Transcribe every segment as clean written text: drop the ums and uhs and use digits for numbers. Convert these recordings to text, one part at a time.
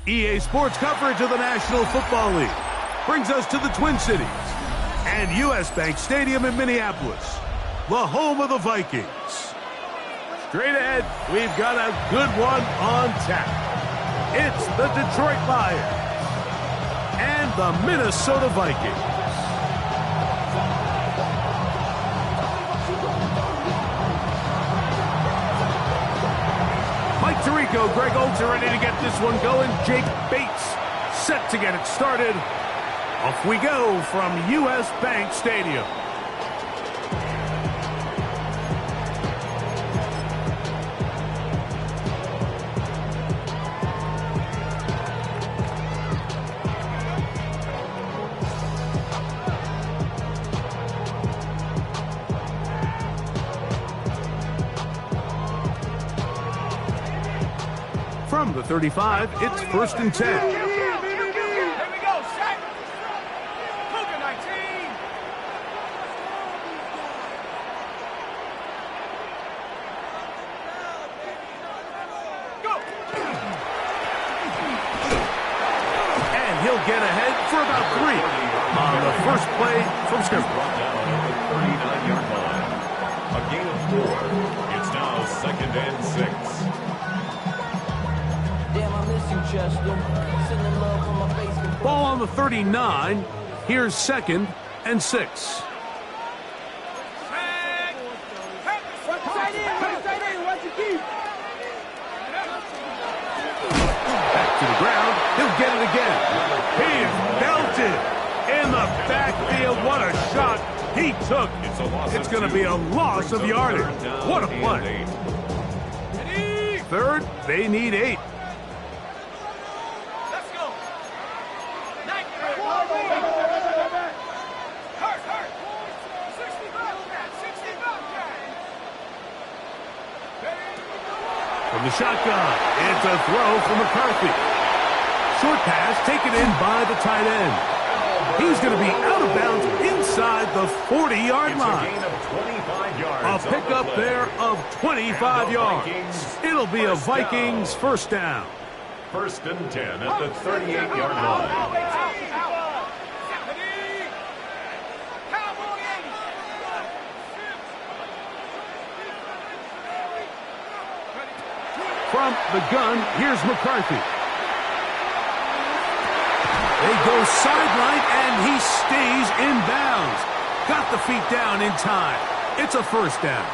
EA Sports coverage of the National Football League brings us to the Twin Cities and U.S. Bank Stadium in Minneapolis, the home of the Vikings. Straight ahead, we've got a good one on tap. It's the Detroit Lions and the Minnesota Vikings. Mike Tirico, Greg Olds are ready to get this one going. Jake Bates set to get it started. Off we go from U.S. Bank Stadium. From the 35, it's 1st and 10. Here we go, set. Cougar 19. Go. And he'll get ahead for about 3 on the first play from scrimmage. Brought down at the 39-yard line. A gain of 4. It's now 2nd and 6. Ball on the 39. Here's 2nd and 6. Back to the ground. He'll get it again. He's belted in the backfield. What a shot he took. It's going to be a loss of yardage. What a play. 3rd, they need 8. From the shotgun, it's a throw for McCarthy. Short pass taken in by the tight end. He's going to be out of bounds inside the 40-yard line. A pickup there of 25 yards. It'll be a Vikings first down. 1st and 10 at the 38-yard line. From the gun, here's McCarthy. They go sideline, and he stays in bounds. Got the feet down in time. It's a first down.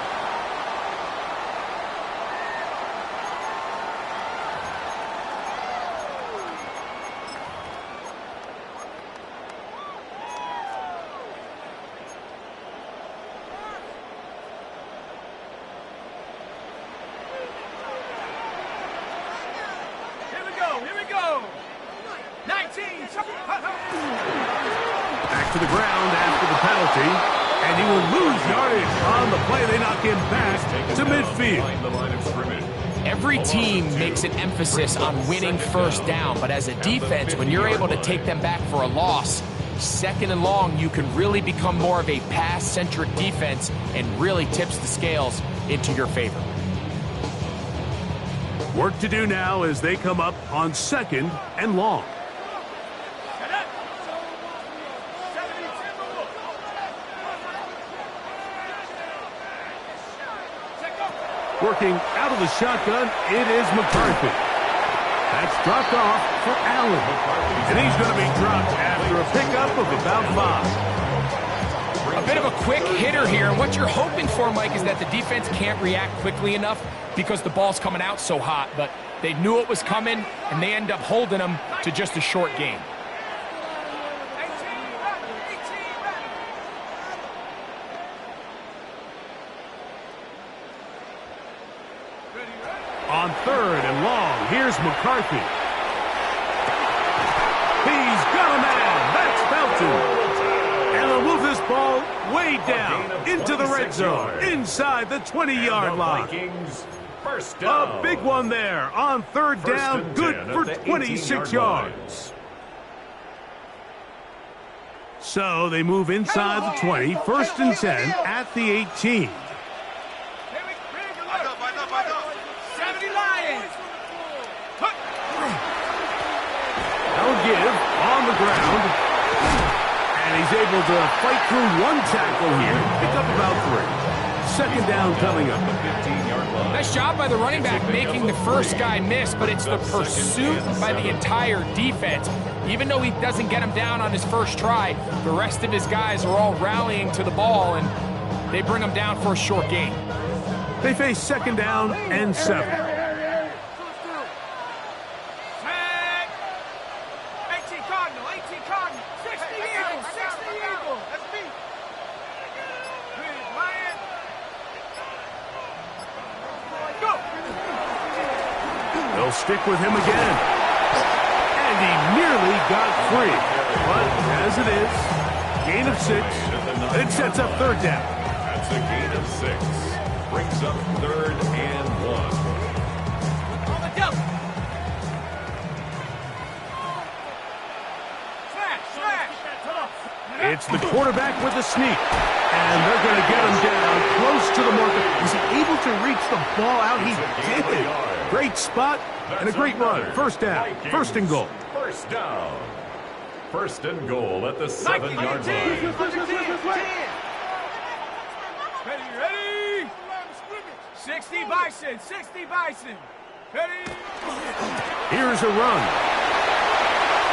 Here we go. 19. Back to the ground after the penalty, and he will lose yardage on the play. They knock him back to midfield. Every team makes an emphasis on winning first down, but as a defense, when you're able to take them back for a loss, 2nd and long, you can really become more of a pass-centric defense and really tips the scales into your favor. Work to do now as they come up on 2nd and long. Working out of the shotgun, it is McCarthy. That's dropped off for Allen. And he's going to be dropped after a pickup of about 5. A bit of a quick hitter here, and what you're hoping for, Mike, is that the defense can't react quickly enough because the ball's coming out so hot, but they knew it was coming, and they end up holding them to just a short gain. On 3rd and long, here's McCarthy. He's got a man. That's Belton. And they'll move this ball way down into the red zone, inside the 20-yard line. A big one there on 3rd down, good for 26 yards. So they move inside the 20, 1st and 10 at the 18. ground. And he's able to fight through one tackle here. Pick up about 3. Second down coming up. Nice job by the running back making the first guy miss, but it's the pursuit by the entire defense. Even though he doesn't get him down on his first try, the rest of his guys are all rallying to the ball, and they bring him down for a short gain. They face second down and 7. Tag. 18 Cardinal, 18 Cardinal. 60 Eagle, 60 Eagle. That's me. Good, Lion. Go. They'll stick with him again. And he nearly got free. But as it is, gain of 6. It sets up third down. That's a gain of 6. Brings up 3rd and 1. On the double. Smash. It's the quarterback with the sneak. And they're going to get him down close to the marker. Was he able to reach the ball out? He did. Great spot and a great run. First down. First and goal. First down. First and goal at the 7-yard line. Ready? 60 Bison, 60 Bison. Ready? Here's a run.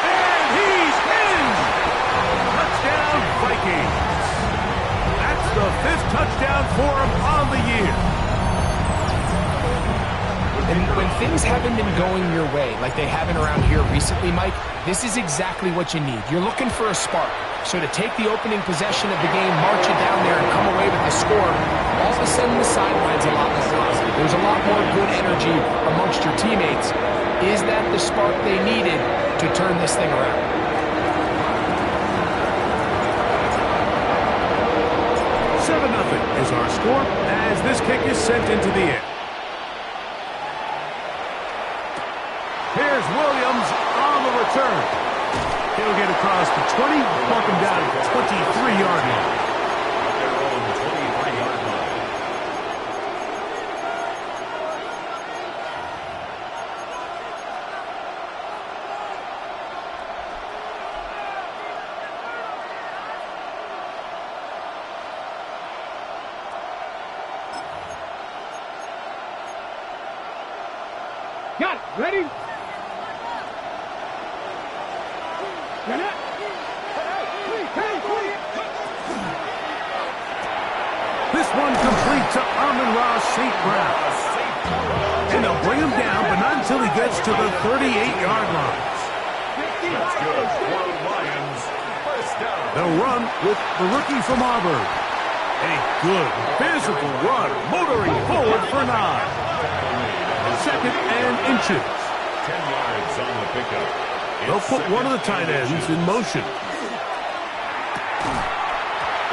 And he's in! Touchdown, Vikings. That's the 5th touchdown for him on the year. And when things haven't been going your way, like they haven't around here recently, Mike, this is exactly what you need. You're looking for a spark. So to take the opening possession of the game, march it down there, and come away with the score, all of a sudden the sideline's a lot more positive. There's a lot more good energy amongst your teammates. Is that the spark they needed to turn this thing around? Nothing is our score as this kick is sent into the air. Here's Williams on the return. He'll get across the 20, mark him down at the 23-yard line. Their own 23-yard line. Got it. Ready? This one complete to Amon-Ra St. Brown. And they'll bring him down, but not until he gets to the 38-yard line. That's good for the Lions. First down. They'll run with the rookie from Auburn. A good physical run, motoring forward for 9. Second and inches. 10 yards on the pickup. They'll put one of the tight ends in motion.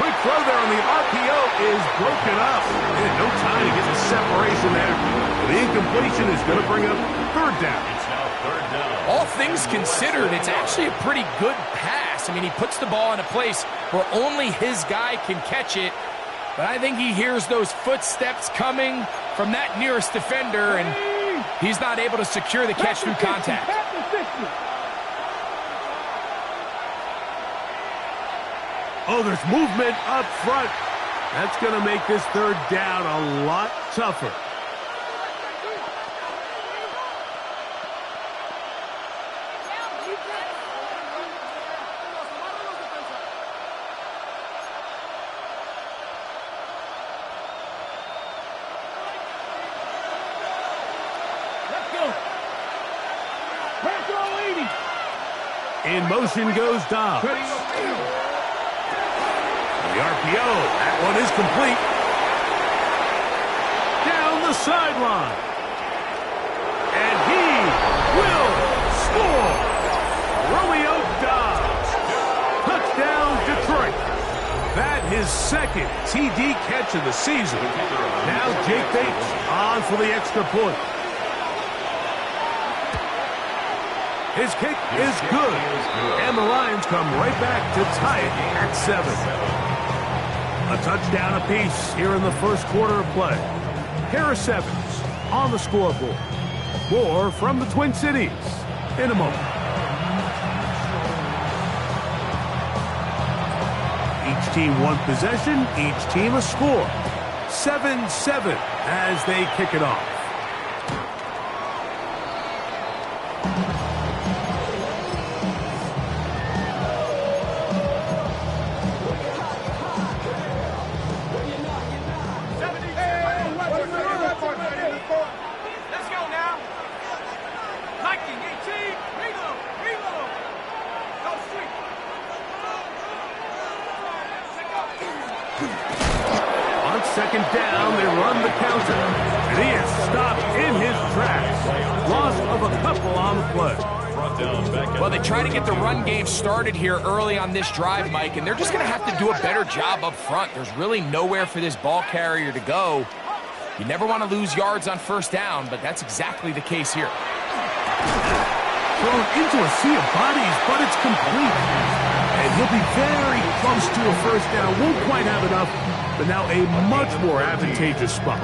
Quick throw there on the RPO is broken up. And no time to get the separation there. The incompletion is going to bring up third down. It's now third down. All things considered, it's actually a pretty good pass. I mean, he puts the ball in a place where only his guy can catch it. But I think he hears those footsteps coming from that nearest defender, and he's not able to secure the catch through contact. Oh, there's movement up front. That's going to make this third down a lot tougher. In motion goes Dobbs. The RPO, that one is complete. Down the sideline. And he will score. Romeo Dobbs. Touchdown, Detroit. That his second TD catch of the season. Now Jake Bates on for the extra point. His kick is good, and the Lions come right back to tie it at 7. A touchdown apiece here in the first quarter of play. Harris Evans on the scoreboard. More from the Twin Cities in a moment. Each team one possession, each team a score. 7-7 as they kick it off. Let's go now. Viking 18, reload, reload. Go street. On second down, they run the counter. And he is stopped in his tracks. Loss of a couple on the play. Well, they try to get the run game started here early on this drive, Mike, and they're just going to have to do a better job up front. There's really nowhere for this ball carrier to go. You never want to lose yards on first down, but that's exactly the case here. Thrown into a sea of bodies, but it's complete. And he'll be very close to a first down. Won't quite have enough, but now a much more advantageous spot.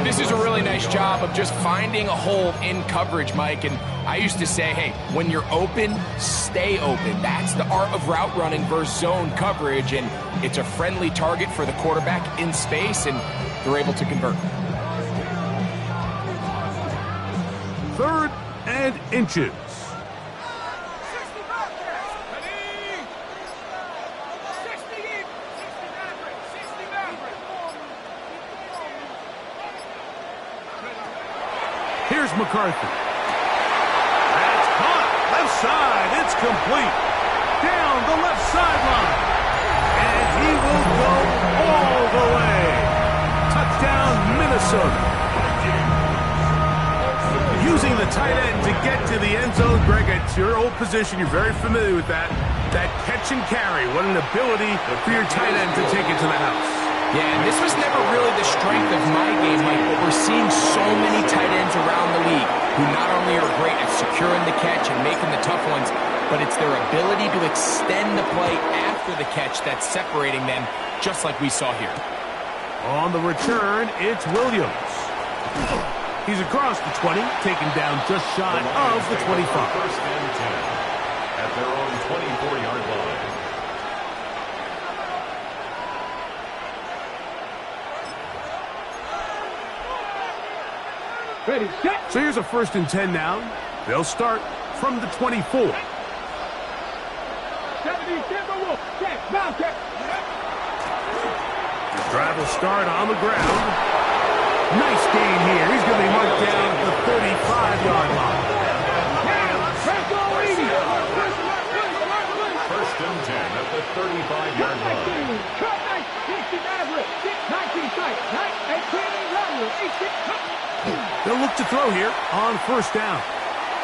This is a really nice job of just finding a hole in coverage, Mike. And I used to say, hey, when you're open, stay open. That's the art of route running versus zone coverage. And it's a friendly target for the quarterback in space, and they're able to convert. 3rd and inches. Here's McCarthy. That's caught. Left side. It's complete. Down the left sideline. And he will go all the way. Touchdown, Minnesota. Using the tight end to get to the end zone. Greg, it's your old position. You're very familiar with that. That catch and carry. What an ability for your tight end to take it to the house. Yeah, and this was never really the strength of my game, Mike, but we're seeing so many tight ends around the league who not only are great at securing the catch and making the tough ones, but it's their ability to extend the play after the catch that's separating them, just like we saw here. On the return, it's Williams. He's across the 20, taken down just shy of the 25. First and 10 at their own 24-yard line. Ready, set. So here's a 1st and 10 now. They'll start from the 24. 70, Timberwolf, check, Bobcat. The drive will start on the ground. Nice gain here. He's going to be marked down at the 35-yard line. First and 10 at the 35-yard line. Cut 19 average, 19 sight, 18 lateral, 18. They'll look to throw here on 1st down.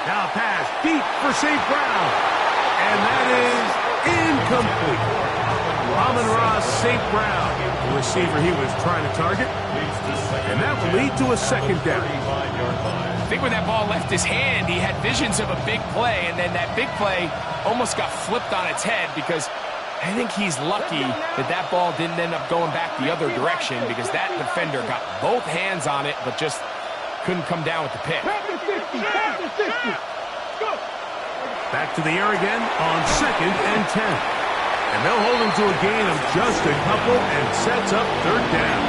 Now pass deep for St. Brown. And that is incomplete. Amon-Ra St. Brown, the receiver he was trying to target. And that will lead to a 2nd down. I think when that ball left his hand, he had visions of a big play, and then that big play almost got flipped on its head because I think he's lucky that that ball didn't end up going back the other direction because that defender got both hands on it but just couldn't come down with the pick. Back to the air again on 2nd and 10. And they'll hold him to a gain of just a couple and sets up 3rd down.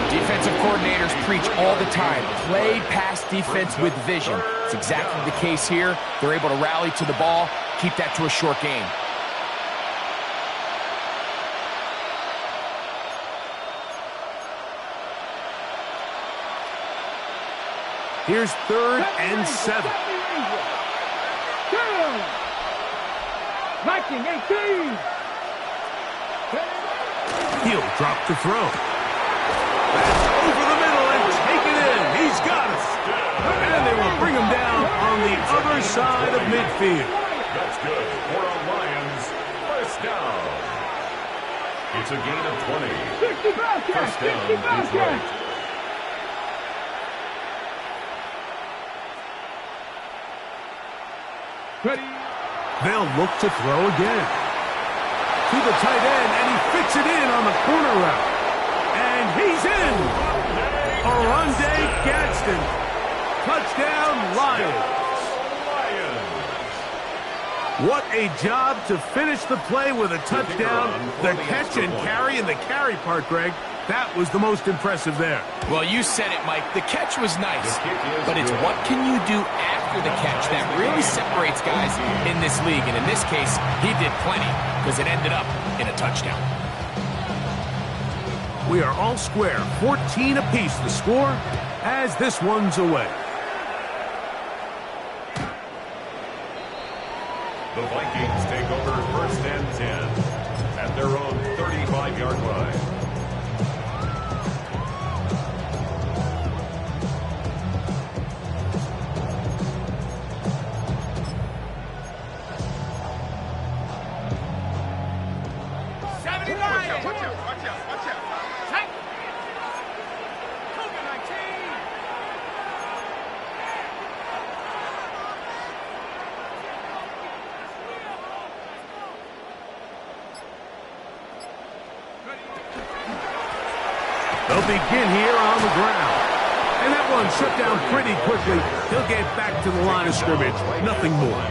Defensive coordinators preach all the time, play pass defense with vision. It's exactly the case here. They're able to rally to the ball, keep that to a short game. Here's 3rd and 7. Viking 18. He'll drop to throw. That's over the middle and take it in. He's got it. And they will bring him down on the other side of midfield. That's good for a Lions first down. It's a gain of 20. First down, Detroit. Ready. They'll look to throw again. To the tight end, and he fits it in on the corner route. And he's in. Oronde Gadsden. Touchdown, Lions. What a job to finish the play with a touchdown. The catch and carry, and the carry part, Greg, that was the most impressive there. Well, you said it, Mike. The catch was nice, but it's what can you do after the catch that really separates guys in this league. And in this case, he did plenty because it ended up in a touchdown. We are all square, 14 apiece the score as this one's away. The Vikings take over 1st and 10 at their own 35-yard line. They'll begin here on the ground. And that one shut down pretty quickly. He'll get back to the line of scrimmage. Nothing more.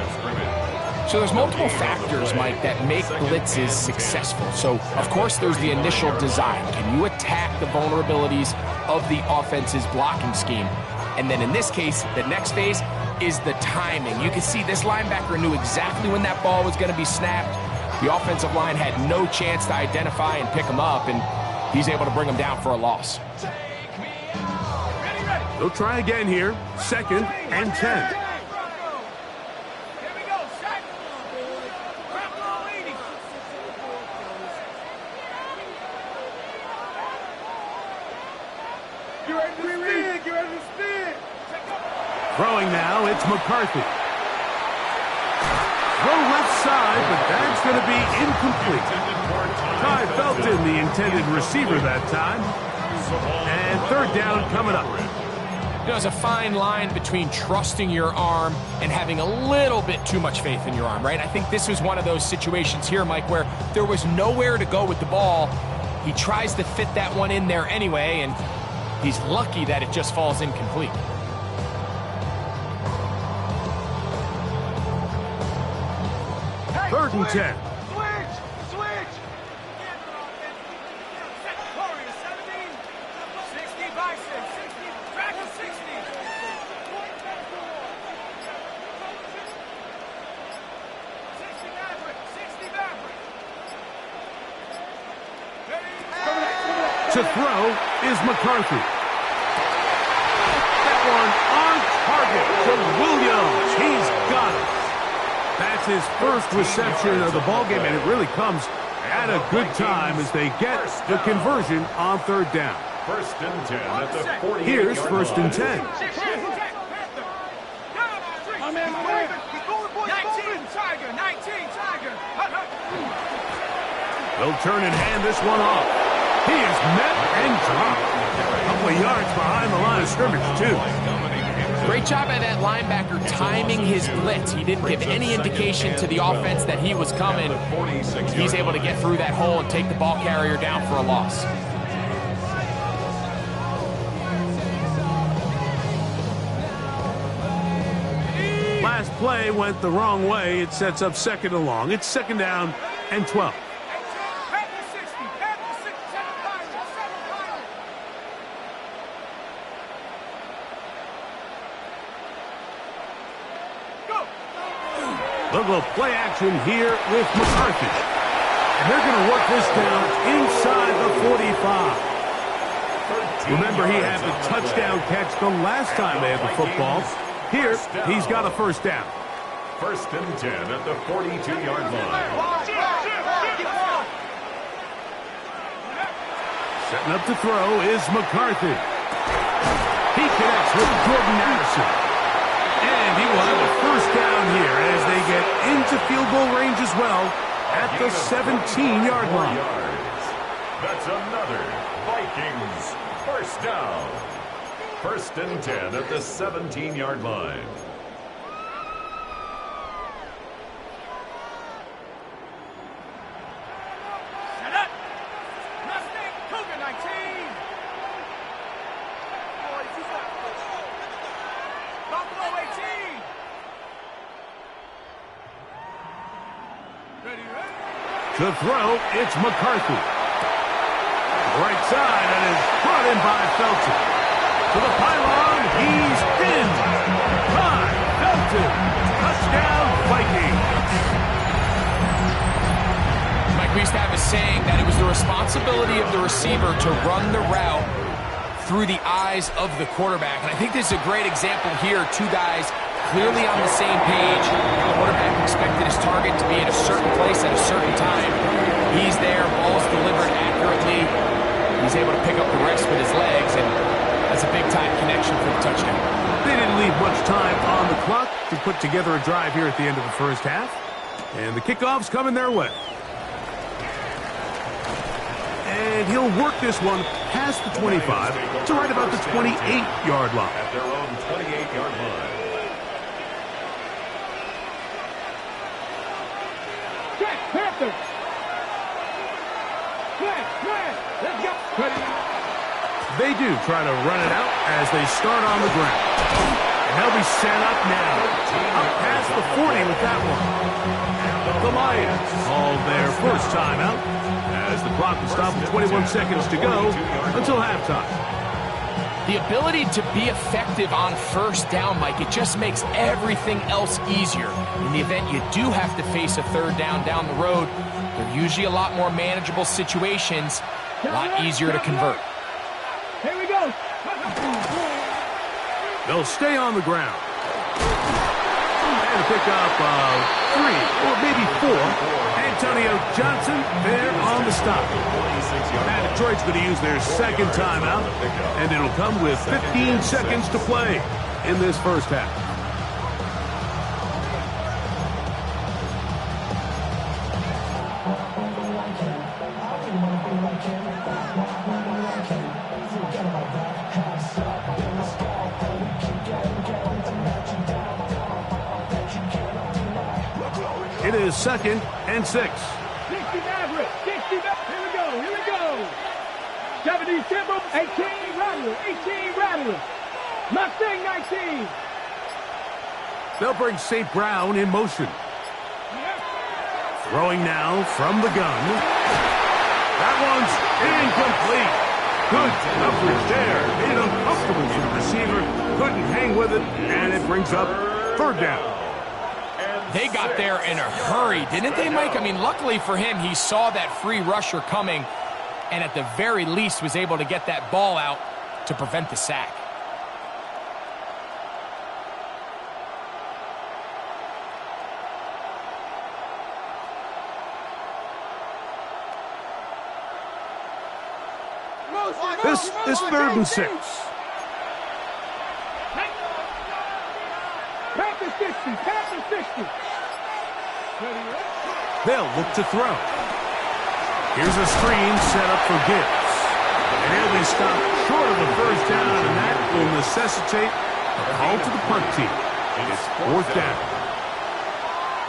So there's multiple factors, Mike, that make blitzes successful. So, of course, there's the initial design. Can you attack the vulnerabilities of the offense's blocking scheme? And then in this case, the next phase is the timing. You can see this linebacker knew exactly when that ball was going to be snapped. The offensive line had no chance to identify and pick him up, and he's able to bring him down for a loss. They'll try again here. 2nd and 10. Throwing now, it's McCarthy. Throw left side, but that's going to be incomplete. Ty Felton, the intended receiver that time. And 3rd down coming up. There's a fine line between trusting your arm and having a little bit too much faith in your arm, right? I think this was one of those situations here, Mike, where there was nowhere to go with the ball. He tries to fit that one in there anyway, and he's lucky that it just falls incomplete. Hey, 3rd and 10. Switch! Warriors 17, 60 Bison, 60, Dragon 60. 60 Maverick, 60 Maverick. To throw is McCarthy. That one on target to Williams. He's got it. That's his first reception of the ballgame, and it really comes at a good time as they get the conversion on 3rd down. 1st and 10 at the 48-yard line. Here's 1st and 10. 19 Tiger, 19 Tiger. They'll turn and hand this one off. He is met and dropped. A couple of yards behind the line of scrimmage, too. Great job by that linebacker timing his blitz. He didn't give any indication to the offense that he was coming. He's able to get through that hole and take the ball carrier down for a loss. Last play went the wrong way. It sets up 2nd and long. It's 2nd down and 12. They'll go play action here with McCarthy. And they're going to work this down inside the 45. Remember, he had the touchdown catch the last time they had the football. Here, he's got a 1st down. 1st and 10 at the 42-yard line. Setting up to throw is McCarthy. He connects with Jordan Addison. And he will have a 1st down here as they get into field goal range as well at the 17-yard line. That's another Vikings 1st down. 1st and 10 at the 17-yard line. Set up. Mustang Cougar 19. Buffalo 18. To throw, it's McCarthy. Right side, and is brought in by Felton. To the pylon, he's in. By Felton. Touchdown, Vikings. Mike, we used to have a saying that it was the responsibility of the receiver to run the route through the eyes of the quarterback. And I think this is a great example here. Two guys clearly on the same page. The quarterback expected his target to be in a certain place at a certain time. He's there, ball's delivered accurately. He's able to pick up the rest with his legs, and that's a big-time connection for the touchdown. They didn't leave much time on the clock to put together a drive here at the end of the first half. And the kickoff's coming their way. And he'll work this one past the 25 to right about the 28-yard line. At their own 28-yard line. Check, Panthers. Let's go. They do try to run it out as they start on the ground. And they'll be set up now. Up past the 40 with that one. The Lions call their first timeout as the clock will stop with 21 seconds to go until halftime. The ability to be effective on first down, Mike, it just makes everything else easier. In the event you do have to face a third down the road, they're usually a lot more manageable situations, a lot easier to convert. Here we go. They'll stay on the ground. And pick up 3 or maybe 4. Antonio Johnson there on the stop. And Detroit's going to use their second timeout, and it'll come with 15 seconds to play in this first half. It is 2nd and 6. 60 average. 60. Here we go. 70 simple. 18 Rattler. Mustang 19. They'll bring St. Brown in motion. Throwing now from the gun. That one's incomplete. Good coverage there. Made it uncomfortable for the receiver. Couldn't hang with it, and it brings up third down. They got there in a hurry, didn't they, Mike? I mean, luckily for him, he saw that free rusher coming and at the very least was able to get that ball out to prevent the sack. This 3rd and 6. Panthers 60. They'll look to throw. Here's a screen set up for Gibbs. And he'll be stopped short of the first down, and that will necessitate a call to the punt team. It's 4th down.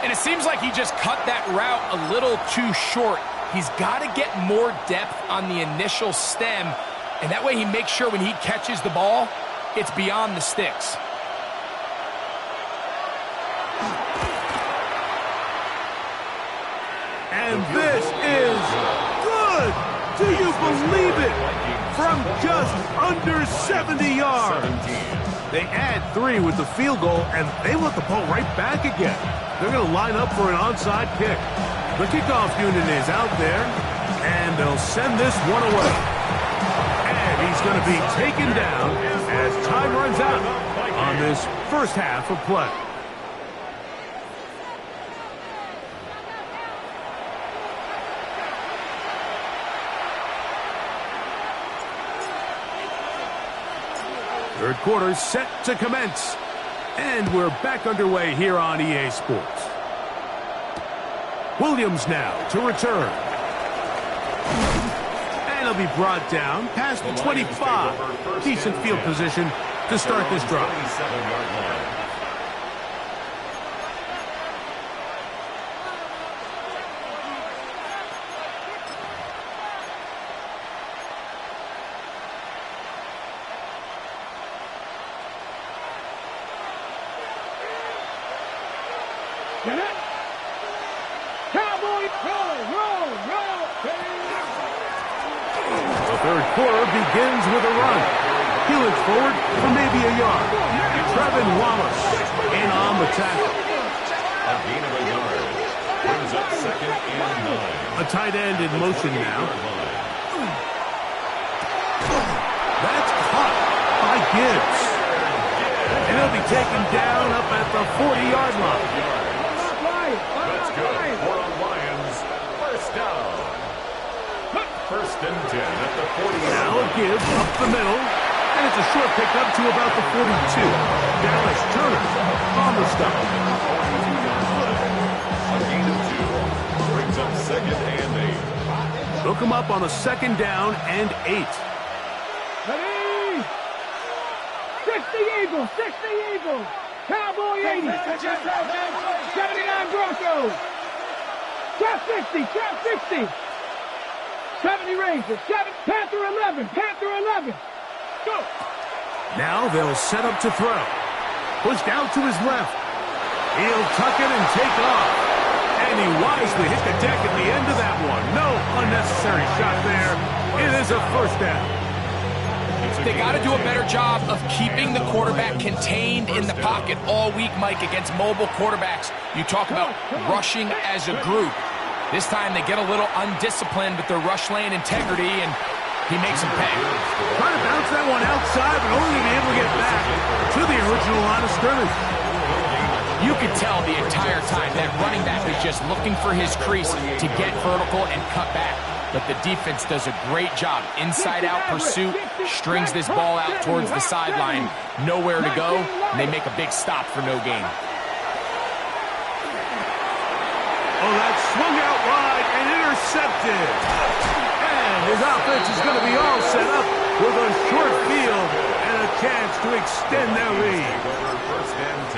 And it seems like he just cut that route a little too short. He's got to get more depth on the initial stem, and that way he makes sure when he catches the ball, it's beyond the sticks. And this is good! Do you believe it? From just under 70 yards. They add 3 with the field goal, and they want the ball right back again. They're going to line up for an onside kick. The kickoff unit is out there, and they'll send this one away. And he's going to be taken down as time runs out on this first half of play. Third quarter set to commence. And we're back underway here on EA Sports. Williams now to return. And he'll be brought down past the 25. Decent field position to start this drive. Cowboy, roll. third quarter begins with a run. He looks forward for maybe a yard. Trevin Wallace in on the tackle. A gain of a yard. Brings up 2nd and 9. A tight end in motion now. That's caught by Gibbs. And he'll be taken down up at the 40-yard line. That's good. For the Lions. First down. 1st and 10 at the 40. Now Gibbs up the middle. And it's a short pickup to about the 42. Dallas Turner on the stop. A gain of 2. Brings up 2nd and 8. Hook him up on a 2nd down and 8. Ready? 60 Eagles, 60 Eagles. Cowboy 80. 79 Broncos. Trap 60, trap 60. 70 Rangers, 7, Panther 11, Panther 11. Go. Now they'll set up to throw. Pushed out to his left. He'll tuck it and take off. And he wisely hit the deck at the end of that one. No unnecessary shot there. It is a first down. They got to do a better job of keeping the quarterback contained in the pocket all week, Mike, against mobile quarterbacks. You talk about rushing as a group. This time they get a little undisciplined with their rush lane integrity, and he makes them pay. Trying to bounce that one outside, but only to be able to get back to the original line of scrimmage. You could tell the entire time that running back is just looking for his crease to get vertical and cut back. But the defense does a great job. Inside-out pursuit, strings this ball out towards the sideline. Nowhere to go, and they make a big stop for no gain. Oh, that swung out wide and intercepted. And his offense is going to be all set up with a short field and a chance to extend their lead.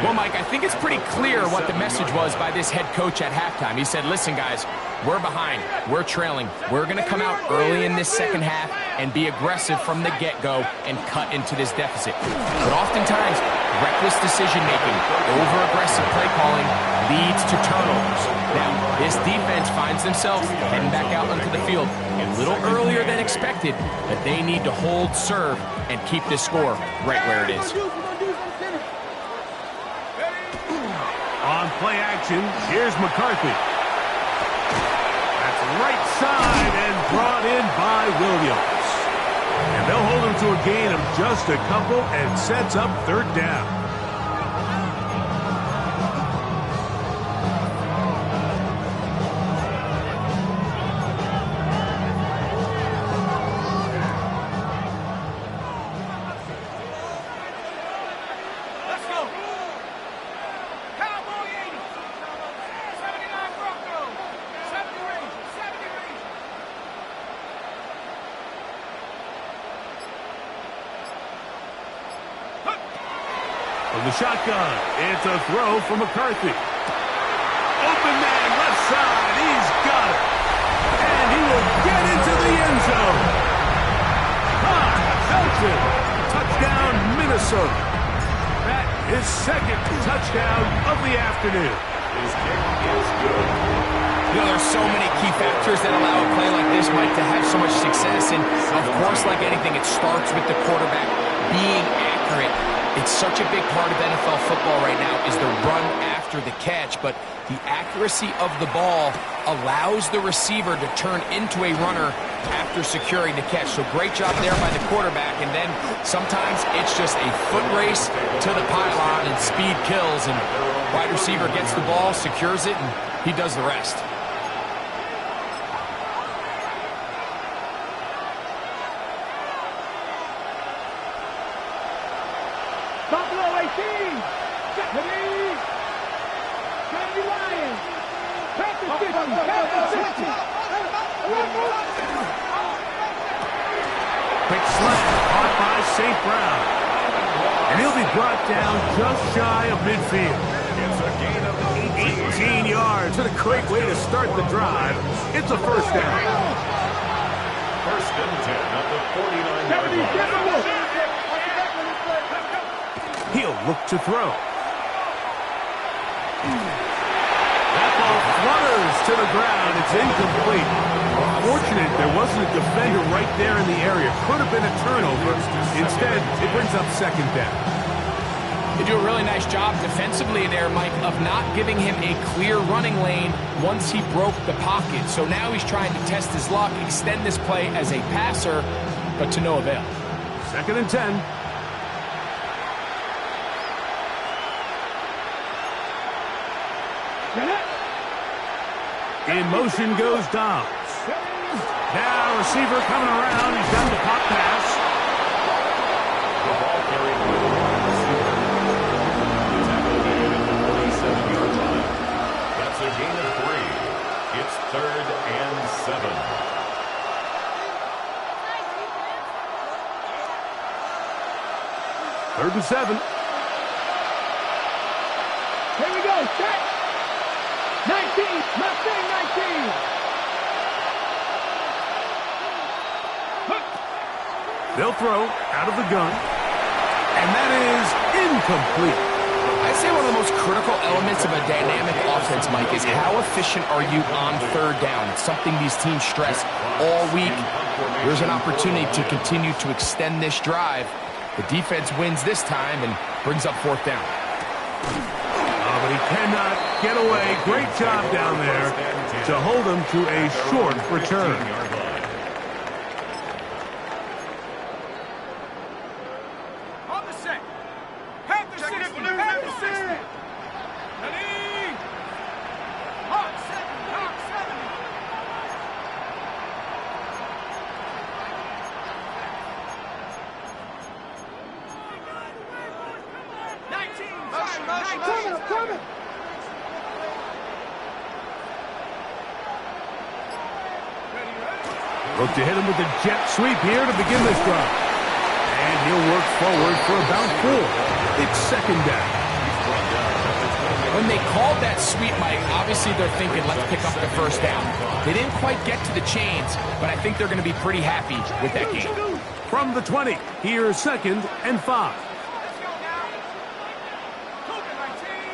Well, Mike, I think it's pretty clear what the message was by this head coach at halftime. He said, listen, guys, we're behind. We're trailing. We're going to come out early in this second half and be aggressive from the get-go and cut into this deficit. But oftentimes, reckless decision-making, over-aggressive play calling leads to turnovers. Now, this defense finds themselves heading back out onto the field a little earlier than expected, but they need to hold serve and keep this score right where it is. On play action, here's McCarthy. That's right side and brought in by Williams. And they'll hold him to a gain of just a couple and sets up 3rd down. From the shotgun, it's a throw for McCarthy. Open man, left side, he's got it. And he will get into the end zone. Felton, touchdown, Minnesota. That is 2nd touchdown of the afternoon. His kick is good. You know, there's so many key factors that allow a play like this, Mike, to have so much success. And, of course, like anything, it starts with the quarterback being accurate. It's such a big part of NFL football right now is the run after the catch, but the accuracy of the ball allows the receiver to turn into a runner after securing the catch. So great job there by the quarterback, and then sometimes it's just a foot race to the pylon and speed kills, and wide receiver gets the ball, secures it, and he does the rest. Buffalo 18. Ready? Vikings V Lions. Panther 50. Panther 50. Quick slant, caught by St. Brown. And he'll be brought down just shy of midfield. It's a gain of 18 yards. What a great way to start the drive. It's a first down. 1st and 10 at the 49-yard line. He'll look to throw. That football flutters to the ground. It's incomplete. Fortunate there wasn't a defender right there in the area. Could have been a turnover. Instead, it brings up second down. They do a really nice job defensively there, Mike, of not giving him a clear running lane once he broke the pocket. So now he's trying to test his luck, extend this play as a passer, but to no avail. 2nd and 10. In motion goes Dobbs. Now receiver coming around. He's done the pop pass. The ball carried by the receiver. The tackle made at the 47-yard line. That's a gain of 3. It's 3rd and 7. Third and 7. Here we go. Set. 19. Mustang 19. They'll throw out of the gun. And that is incomplete. I'd say one of the most critical elements of a dynamic offense, Mike, is how efficient are you on 3rd down. It's something these teams stress all week. There's an opportunity to continue to extend this drive. The defense wins this time and brings up 4th down. Oh, but he cannot get away. Great job down there to hold him to a short return. On the set. Have the 60. Have the 60. Ready. Hawk 70. Hawk 70. 19. Coming. Look to hit him with a jet sweep here to begin this drive. And he'll work forward for about 4. It's 2nd down. When they called that sweep, Mike, obviously they're thinking, let's pick up the 1st down. They didn't quite get to the chains, but I think they're going to be pretty happy with that game. From the 20, here's 2nd and 5. Let's go now. Cougar 19.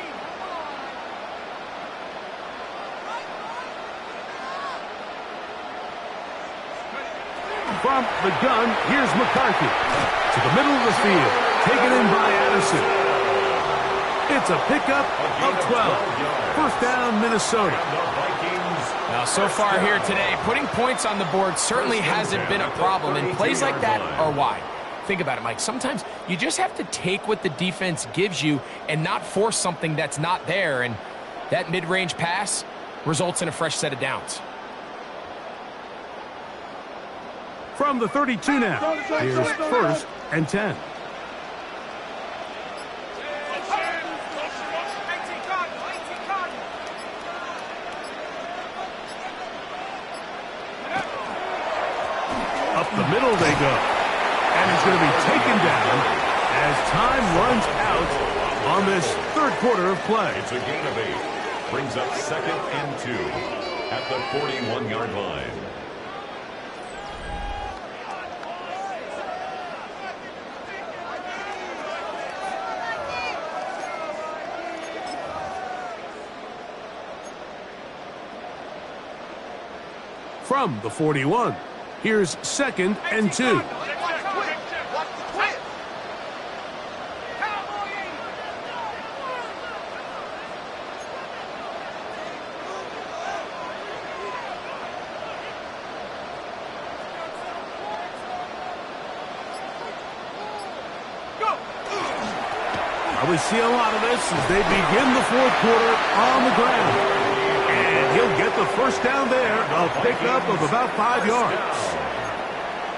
From the gun, here's McCarthy. To the middle of the field, taken in by Addison. It's a pickup of 12. 1st down, Minnesota. Now, so far here today, putting points on the board certainly hasn't been a problem, and plays like that are why. Think about it, Mike. Sometimes you just have to take what the defense gives you and not force something that's not there, and that mid-range pass results in a fresh set of downs. From the 32 now, here's 1st and 10. Up the middle they go. And he's going to be taken down as time runs out on this 3rd quarter of play. It's a gain of 8. Brings up 2nd and 2 at the 41-yard line. From the 41, here's 2nd and 2. We see a lot of this as they begin the 4th quarter on the ground. And he'll get the 1st down there, a pickup of about 5 yards.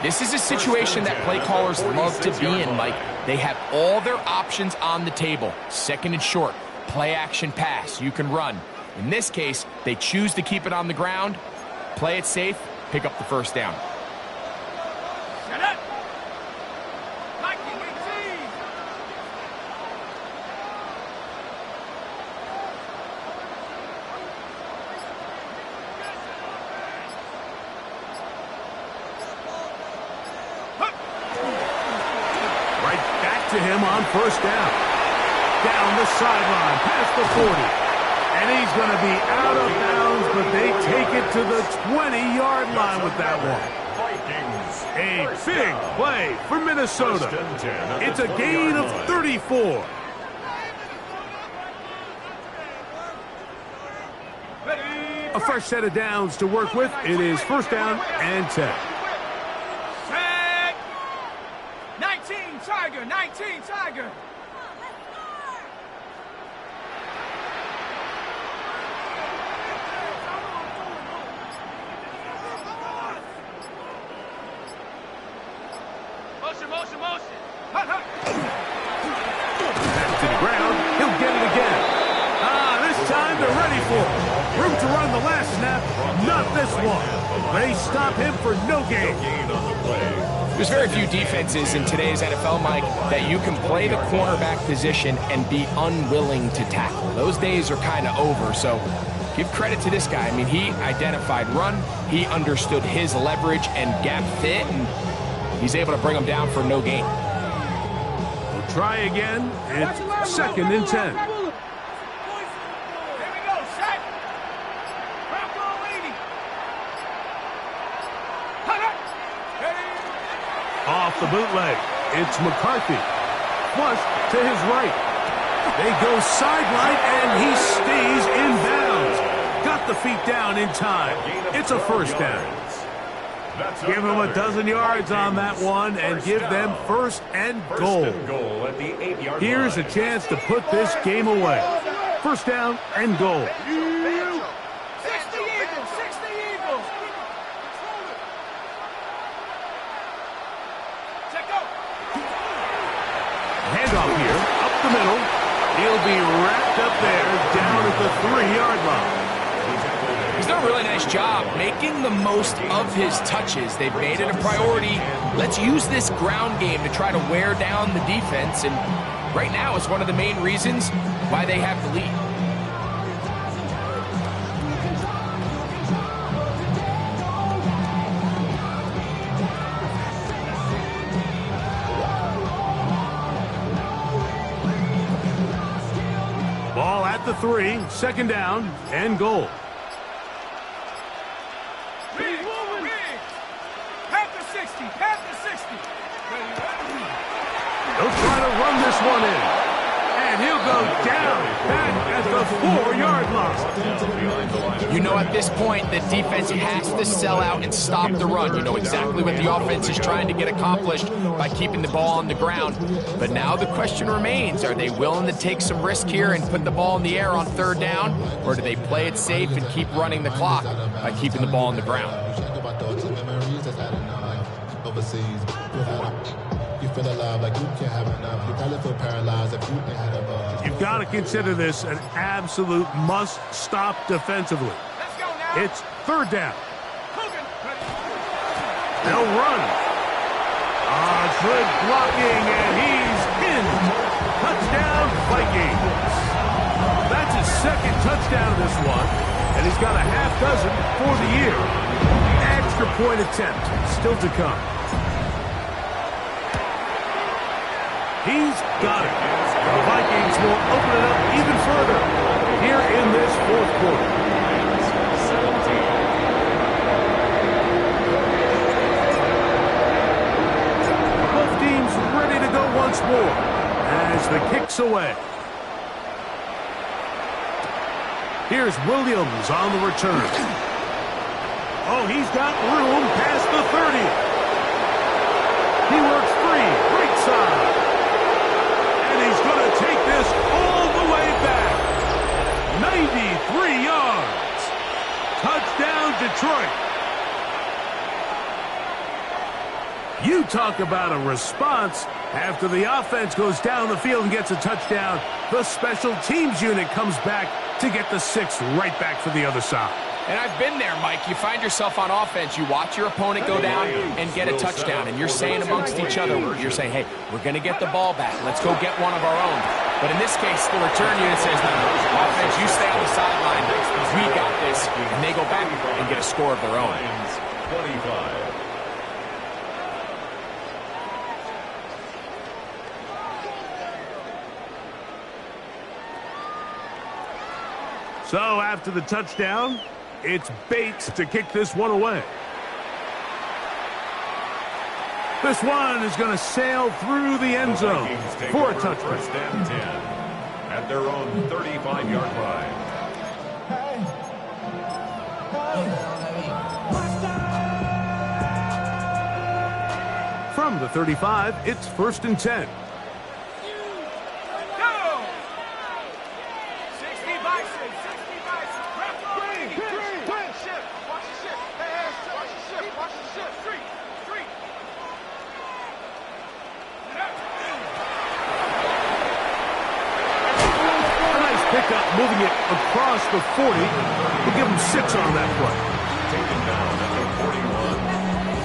This is a situation that play callers love to be in, Mike. They have all their options on the table. 2nd and short, play action pass, you can run. In this case, they choose to keep it on the ground, play it safe, pick up the 1st down. Shut up. To him on 1st down. Down the sideline, past the 40. And he's going to be out of bounds, but they take it to the 20-yard line with that one. A big play for Minnesota. It's a gain of 34. A fresh set of downs to work with. It is first down and 10. Set. 19 Tiger, 19 Tiger. Motion. Back to the ground. He'll get it again. This time they're ready for it. Room to run the last snap. Not this one. They stop him for no gain. There's very few defenses in today's NFL, Mike, that you can play the cornerback position and be unwilling to tackle. Those days are kind of over, so give credit to this guy. I mean, he identified run, he understood his leverage and gap fit, and he's able to bring him down for no gain. We'll try again. It's second and 10. Off the bootleg, it's McCarthy. Flush to his right. They go sideline, and he stays in bounds. Got the feet down in time. It's a first down. Give them a dozen yards on that one and give them first and goal. Here's a chance to put this game away. First down and goal. 60 Eagles. Handoff here, up the middle. He'll be wrapped up there, down at the 3-yard line. He's done a really nice job making the most of his touches. They've made it a priority. Let's use this ground game to try to wear down the defense, and right now it's one of the main reasons why they have the lead. Ball at the 3, second down and goal. He'll try to run this one in. And he'll go down back at the 4-yard line. You know, at this point, the defense has to sell out and stop the run. You know exactly what the offense is trying to get accomplished by keeping the ball on the ground. But now the question remains, are they willing to take some risk here and put the ball in the air on third down? Or do they play it safe and keep running the clock by keeping the ball on the ground? You've got to consider this an absolute must-stop defensively. It's third down. They'll run. Good blocking, and he's in. Touchdown, Vikings. That's his second touchdown of this one, and he's got a half dozen for the year. Extra point attempt still to come. He's got it. The Vikings will open it up even further here in this fourth quarter. Both teams ready to go once more as the kick's away. Here's Williams on the return. Oh, he's got room past the 30. He works free, right side. He's going to take this all the way back. 93 yards. Touchdown, Detroit. You talk about a response. After the offense goes down the field and gets a touchdown, the special teams unit comes back to get the 6 right back for the other side. And I've been there, Mike. You find yourself on offense. You watch your opponent go down and get a touchdown. And you're saying amongst each other, you're saying, hey, we're going to get the ball back. Let's go get one of our own. But in this case, the return unit says, no, offense, you stay on the sideline. We got this. And they go back and get a score of their own. 25. So after the touchdown, it's Bates to kick this one away. This one is going to sail through the end zone for a touchdown. First and 10 at their own 35-yard line. From the 35, it's 1st and 10. Pickup, moving it across the 40. We'll give him 6 on that play. Taken down at the 41.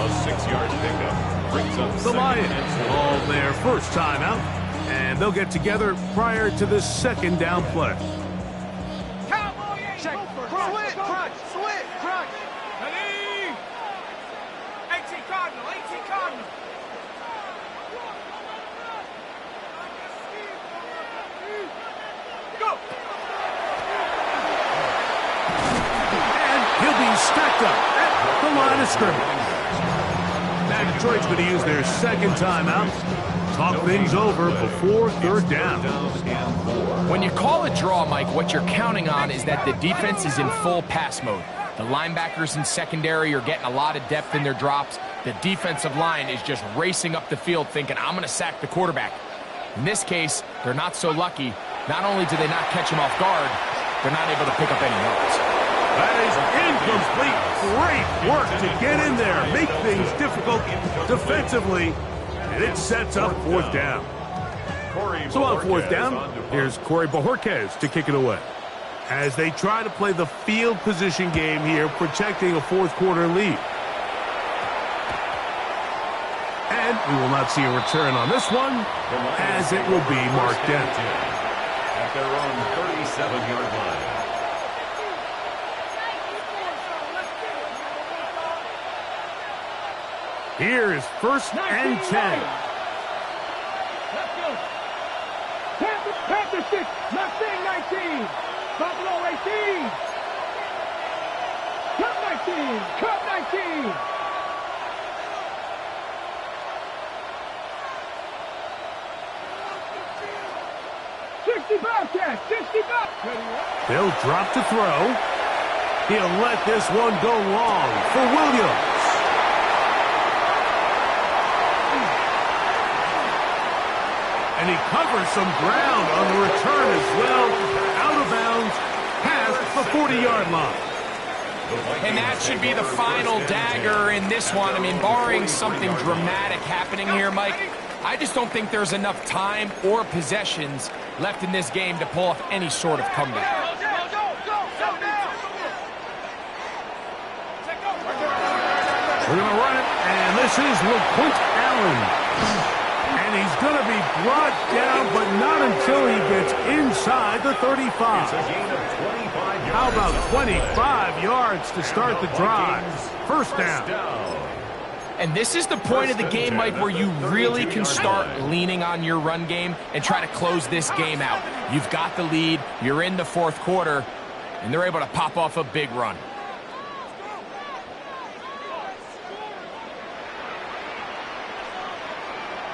A 6-yard pickup brings up the Lions all their first time out, and they'll get together prior to the 2nd down play. Check. Switch. Ready? 18 Cardinal. He'll be stacked up at the line of scrimmage. Now Detroit's going to use their 2nd timeout. Talk things over before 3rd down. When you call a draw, Mike, what you're counting on is that the defense is in full pass mode. The linebackers in secondary are getting a lot of depth in their drops. The defensive line is just racing up the field thinking, I'm going to sack the quarterback. In this case, they're not so lucky. Not only do they not catch him off guard, they're not able to pick up any yards. That is incomplete. Great work to get in there, make things difficult defensively, and it sets up 4th down. So on 4th down, here's Corey Bojorquez to kick it away. As they try to play the field position game here, protecting a 4th quarter lead. And we will not see a return on this one, as it will be marked down. At their own 37-yard line. Here is 1st and 10. Let's go. Panther 6, Mustang 19, Buffalo 18. Cup 19. 65, 65. They'll drop to throw. He'll let this one go long for Williams. And he covers some ground on the return as well. Out of bounds, past the 40-yard line. And that should be the final dagger in this one. I mean, barring something dramatic happening here, Mike, I just don't think there's enough time or possessions left in this game to pull off any sort of comeback. We're going to run it, and this is LeQuint Allen. And he's going to be brought down, but not until he gets inside the 35. How about 25 yards to start the drive? 1st down. And this is the point of the game, Mike, where you really can start leaning on your run game and try to close this game out. You've got the lead, you're in the 4th quarter, and they're able to pop off a big run.